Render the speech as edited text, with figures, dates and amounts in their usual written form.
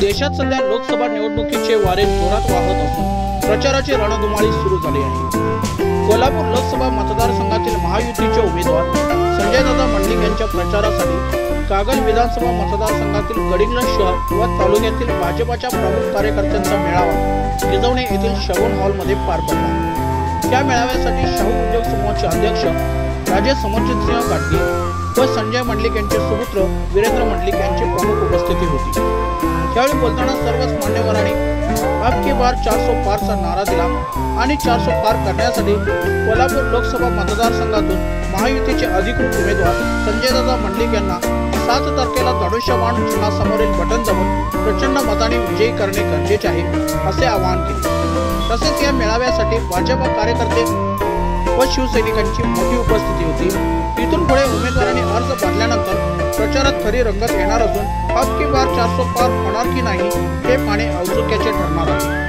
देशात सध्या लोकसभा निवडणुकीचे वारे जोरात वाहत असून प्रचाराची रणधुमाळी सुरू झाली आहे। कोल्हापूर लोकसभा मतदारसंघातील महायुतीचे उमेदवार संजयदादा मंडलिक यांच्या प्रचारासाठी कागल विधानसभा मतदारसंघातील गडिंग्लज शहर व तालुक्यातील भाजपच्या प्रमुख कार्यकर्त्यांचा मेळावा गिजवणे येथील शगुन हॉलमध्ये पार पडला। त्या मेळाव्यासाठी शाहू उद्योग समूहाचे अध्यक्ष राजे समरजितसिंह गाडगे व संजय मंडलिक यांचे सुपुत्र वीरेंद्र मंडलिक यांची प्रमुख उपस्थिती होती। त्यावेळी बोलताना सर्वच मान्यवरांनी अब की बार 400 पारचा नारा दिला आणि 400 पार करण्यासाठी कोल्हापूर लोकसभा मतदारसंघातून महायुतीचे अधिकृत उमेदवार संजयदादा मंडलिक यांना 7 तारखेला धनुष्यबाण चिन्हासमोरील बटन दाबून प्रचंड मताने विजयी करणे गरजेचे आहे असे आवाहन केले। तसेच या मेळाव्यासाठी भाजप कार्यकर्ते व शिवसैनिकांची मोठी उपस्थिती होती। इथून पुढे उमेदवारांनी अर्ज भरल्यानंतर प्रचारात खरी रंगत येणार असून अब की बार 400 पार होणार की नाही हे पाहणे औत्सुक्याचे ठरणार आहे।